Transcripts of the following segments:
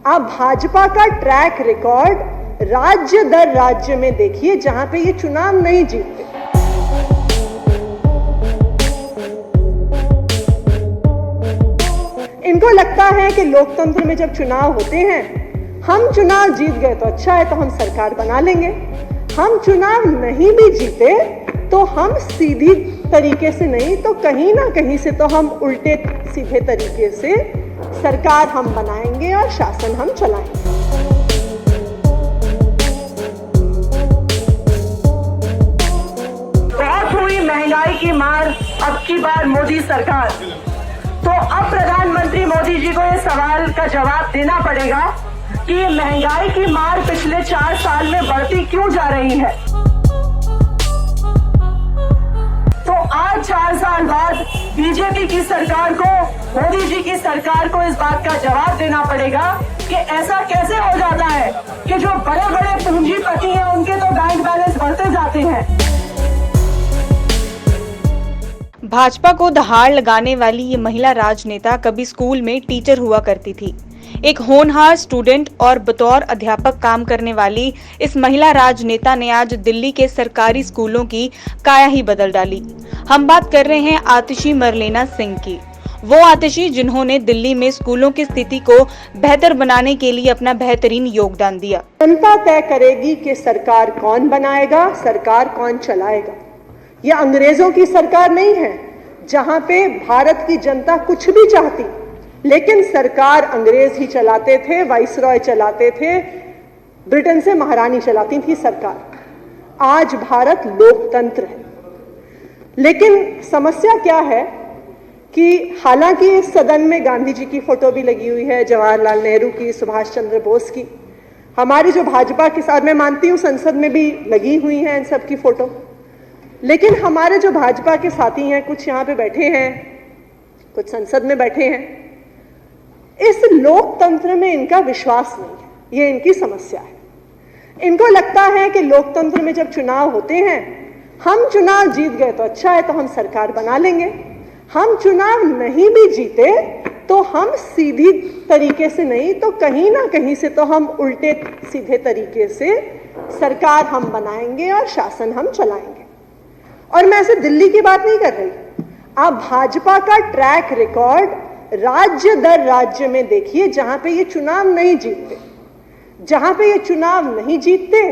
आप भाजपा का track record राज्य दर राज्य में देखिए जहां पे ये चुनाव नहीं जीतते। इनको लगता है कि लोकतंत्र में जब चुनाव होते हैं, हम चुनाव जीत गए तो अच्छा है, तो हम सरकार बना लेंगे। हम चुनाव नहीं भी जीते तो हम सीधी तरीके से नहीं तो कहीं ना कहीं से तो हम उल्टे सीधे तरीके से सरकार हम बनाएंगे और शासन हम चलाएंगे। बहुत हुई महंगाई की मार, अब की बार मोदी सरकार। तो अब प्रधानमंत्री मोदी जी को ये सवाल का जवाब देना पड़ेगा कि महंगाई की मार पिछले 4 साल में बढ़ती क्यों जा रही है। तो आज 4 साल बाद बीजेपी की सरकार को, मोदी जी की सरकार को इस बात का जवाब देना पड़ेगा कि ऐसा कैसे हो जाता है कि जो बड़े बड़े पूंजीपति हैं उनके तो बैंक बैलेंस बढ़ते जाते हैं। भाजपा को दहाड़ लगाने वाली ये महिला राजनेता कभी स्कूल में टीचर हुआ करती थी। एक होनहार स्टूडेंट और बतौर अध्यापक काम करने वाली इस महिला राजनेता ने आज दिल्ली के सरकारी स्कूलों की काया ही बदल डाली। हम बात कर रहे हैं आतिशी मरलेना सिंह की। वो आतिशी जिन्होंने दिल्ली में स्कूलों की स्थिति को बेहतर बनाने के लिए अपना बेहतरीन योगदान दिया। जनता तय करेगी कि सरकार कौन बनाएगा, सरकार कौन चलाएगा। ये अंग्रेजों की सरकार नहीं है जहां पे भारत की जनता कुछ भी चाहती, लेकिन सरकार अंग्रेज ही चलाते थे, वाइसरॉय चलाते थे, ब्रिटेन से महारानी चलाती थी सरकार। आज भारत लोकतंत्र है, लेकिन समस्या क्या है कि हालांकि इस सदन में गांधी जी की फोटो भी लगी हुई है, जवाहरलाल नेहरू की, सुभाष चंद्र बोस की, हमारी जो भाजपा के साथ मैं मानती हूँ संसद में भी लगी हुई है इन सब की फोटो, लेकिन हमारे जो भाजपा के साथी हैं, कुछ यहाँ पे बैठे हैं, कुछ संसद में बैठे हैं, इस लोकतंत्र में इनका विश्वास नहीं है। ये इनकी समस्या है। इनको लगता है कि लोकतंत्र में जब चुनाव होते हैं, हम चुनाव जीत गए तो अच्छा है, तो हम सरकार बना लेंगे। हम चुनाव नहीं भी जीते तो हम सीधी तरीके से नहीं तो कहीं ना कहीं से तो हम उल्टे सीधे तरीके से सरकार हम बनाएंगे और शासन हम चलाएंगे। और मैं ऐसे दिल्ली की बात नहीं कर रही। आप भाजपा का ट्रैक रिकॉर्ड राज्य दर राज्य में देखिए जहां पे ये चुनाव नहीं जीतते। जहां पे ये चुनाव नहीं जीतते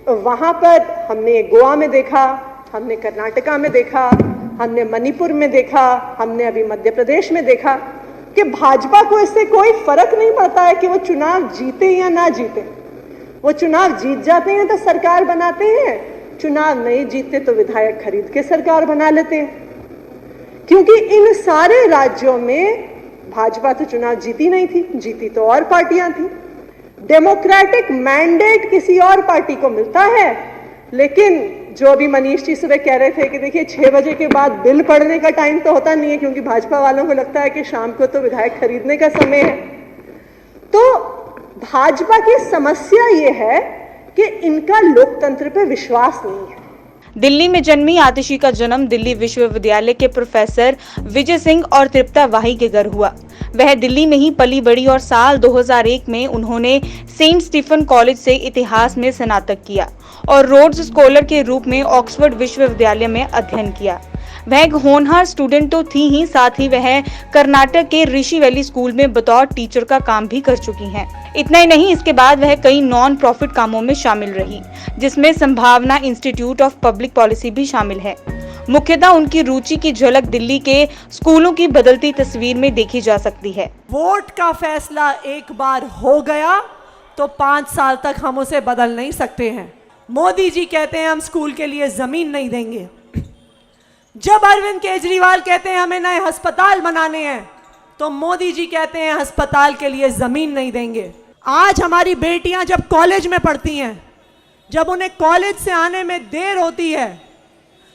वहां पर हमने गोवा में देखा, हमने कर्नाटका में देखा, हमने मणिपुर में देखा, हमने अभी मध्य प्रदेश में देखा कि भाजपा को इससे कोई फर्क नहीं पड़ता है कि वो चुनाव जीते या ना जीते। वो चुनाव जीत जाते हैं तो सरकार बनाते हैं, चुनाव नहीं जीतते तो विधायक खरीद के सरकार बना लेते हैं। क्योंकि इन सारे राज्यों में भाजपा तो चुनाव जीती नहीं थी, जीती तो और पार्टियां थी। डेमोक्रेटिक मैंडेट किसी और पार्टी को मिलता है, लेकिन जो अभी मनीष जी सुबह कह रहे थे कि देखिए 6 बजे के बाद बिल पढ़ने का टाइम तो होता नहीं है, क्योंकि भाजपा वालों को लगता है कि शाम को तो विधायक खरीदने का समय है। तो भाजपा की समस्या ये है कि इनका लोकतंत्र पे विश्वास नहीं है। दिल्ली में जन्मी आतिशी का जन्म दिल्ली विश्वविद्यालय के प्रोफेसर विजय सिंह और तृप्ता वाही के घर हुआ। वह दिल्ली में ही पली बड़ी और साल 2001 में उन्होंने सेंट स्टीफन कॉलेज से इतिहास में स्नातक किया और रोड्स स्कॉलर के रूप में ऑक्सफोर्ड विश्वविद्यालय में अध्ययन किया। वह एक होनहार स्टूडेंट तो थी ही, साथ ही वह कर्नाटक के ऋषि वैली स्कूल में बतौर टीचर का काम भी कर चुकी हैं। इतना ही नहीं, इसके बाद वह कई नॉन प्रॉफिट कामों में शामिल रही, जिसमें संभावना इंस्टीट्यूट ऑफ पब्लिक पॉलिसी भी शामिल है। मुख्यतः उनकी रुचि की झलक दिल्ली के स्कूलों की बदलती तस्वीर में देखी जा सकती है। वोट का फैसला एक बार हो गया तो 5 साल तक हम उसे बदल नहीं सकते हैं। मोदी जी कहते हैं हम स्कूल के लिए जमीन नहीं देंगे। जब अरविंद केजरीवाल कहते हैं हमें नए अस्पताल बनाने हैं, तो मोदी जी कहते हैं अस्पताल के लिए जमीन नहीं देंगे। आज हमारी बेटियां जब कॉलेज में पढ़ती हैं, जब उन्हें कॉलेज से आने में देर होती है,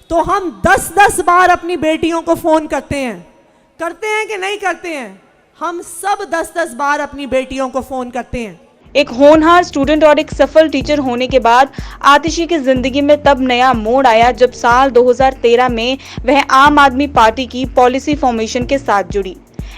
तो हम 10-10 बार अपनी बेटियों को फोन करते हैं कि नहीं करते हैं? हम सब 10-10 बार अपनी बेटियों को फोन करते हैं। एक होनहार स्टूडेंट और एक सफल टीचर होने के बाद आतिशी की जिंदगी में तब नया मोड़ आया जब साल 2013 में वह आम आदमी पार्टी की पॉलिसी फॉर्मेशन के साथ जुड़ी।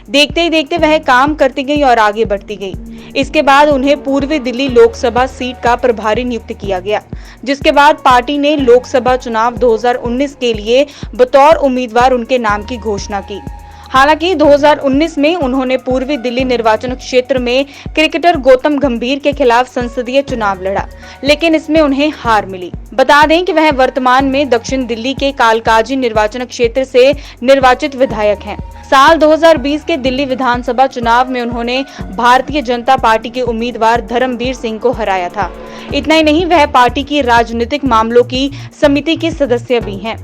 देखते ही देखते वह काम करती गई और आगे बढ़ती गई। इसके बाद उन्हें पूर्वी दिल्ली लोकसभा सीट का प्रभारी नियुक्त किया गया, जिसके बाद पार्टी ने लोकसभा चुनाव 2019 के लिए बतौर उम्मीदवार उनके नाम की घोषणा की। हालांकि 2019 में उन्होंने पूर्वी दिल्ली निर्वाचन क्षेत्र में क्रिकेटर गौतम गंभीर के खिलाफ संसदीय चुनाव लड़ा, लेकिन इसमें उन्हें हार मिली। बता दें कि वह वर्तमान में दक्षिण दिल्ली के कालकाजी निर्वाचन क्षेत्र से निर्वाचित विधायक हैं। साल 2020 के दिल्ली विधानसभा चुनाव में उन्होंने भारतीय जनता पार्टी के उम्मीदवार धर्मवीर सिंह को हराया था। इतना ही नहीं, वह पार्टी की राजनीतिक मामलों की समिति की सदस्य भी हैं।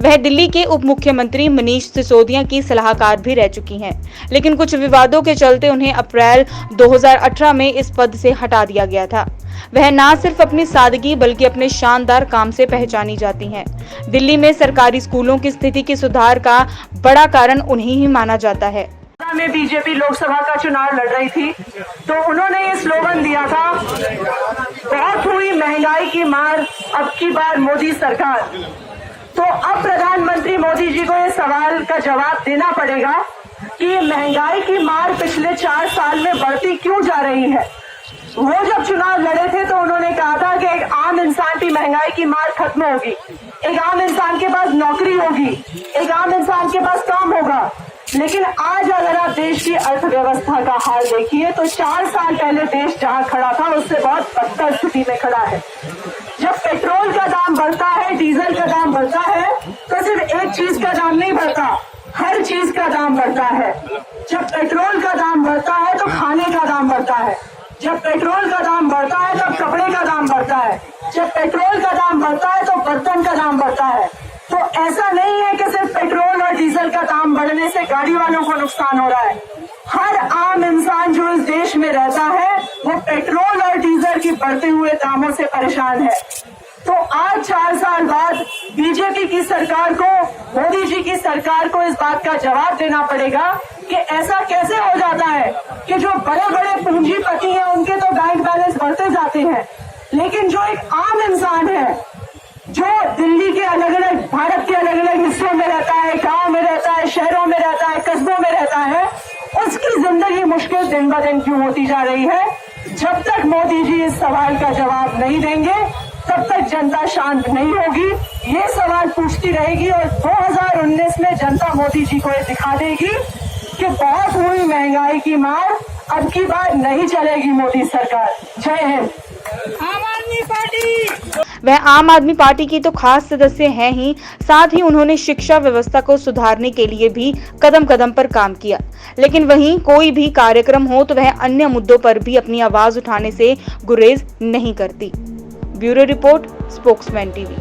वह दिल्ली के उप मुख्यमंत्री मनीष सिसोदिया की सलाहकार भी रह चुकी हैं, लेकिन कुछ विवादों के चलते उन्हें अप्रैल 2018 में इस पद से हटा दिया गया था। वह न सिर्फ अपनी सादगी बल्कि अपने शानदार काम से पहचानी जाती हैं। दिल्ली में सरकारी स्कूलों की स्थिति के सुधार का बड़ा कारण उन्हें ही माना जाता है। में बीजेपी लोकसभा का चुनाव लड़ रही थी तो उन्होंने ये स्लोगन दिया था, बहुत हुई महंगाई की मार, अब की बार मोदी सरकार। तो अब प्रधानमंत्री मोदी जी को ये सवाल का जवाब देना पड़ेगा कि ये महंगाई की मार पिछले 4 साल में बढ़ती क्यों जा रही है। वो जब चुनाव लड़े थे तो उन्होंने कहा था कि एक आम इंसान की महंगाई की मार खत्म होगी, एक आम इंसान के पास नौकरी होगी, एक आम इंसान के पास काम होगा। लेकिन आज अगर आप देश की अर्थव्यवस्था का हाल देखिए तो 4 साल पहले देश जहां खड़ा था उससे बहुत बदतर स्थिति में खड़ा है। जब पेट्रोल का दाम बढ़ता है, डीजल का दाम बढ़ता है, तो सिर्फ एक चीज का दाम नहीं बढ़ता, हर चीज का दाम बढ़ता है। जब पेट्रोल का दाम बढ़ता है तो खाने का दाम बढ़ता है, जब पेट्रोल का दाम बढ़ता है तब कपड़े का दाम बढ़ता है, जब पेट्रोल का दाम बढ़ता है तो बर्तन का दाम बढ़ता है। तो ऐसा नहीं है कि सिर्फ पेट्रोल और डीजल का दाम बढ़ने से गाड़ी वालों को नुकसान हो रहा है। हर आम इंसान जो इस देश में रहता है वो पेट्रोल और डीजल की बढ़ते हुए दामों से परेशान है। तो आज 4 साल बाद बीजेपी की सरकार को, मोदी जी की सरकार को इस बात का जवाब देना पड़ेगा कि ऐसा कैसे हो जाता है कि जो बड़े बड़े पूंजीपति हैं उनके तो बैंक बैलेंस बढ़ते जाते हैं, लेकिन जो एक आम इंसान है जो दिल्ली के अलग अलग, भारत के अलग अलग हिस्सों में रहता है, गांव में रहता है, शहरों में रहता है, कस्बों में रहता है, उसकी जिंदगी मुश्किल दिन ब दिन क्यों होती जा रही है। जब तक मोदी जी इस सवाल का जवाब नहीं देंगे तब तक जनता शांत नहीं होगी, ये सवाल पूछती रहेगी और 2019 में जनता मोदी जी को ये दिखा देगी कि बहुत हुई महंगाई की मार, अब की बार नहीं चलेगी मोदी सरकार। जय हिंद। वह आम आदमी पार्टी की तो खास सदस्य हैं ही, साथ ही उन्होंने शिक्षा व्यवस्था को सुधारने के लिए भी कदम कदम पर काम किया। लेकिन वहीं कोई भी कार्यक्रम हो तो वह अन्य मुद्दों पर भी अपनी आवाज उठाने से गुरेज नहीं करती। Bureau report, spokesman TV.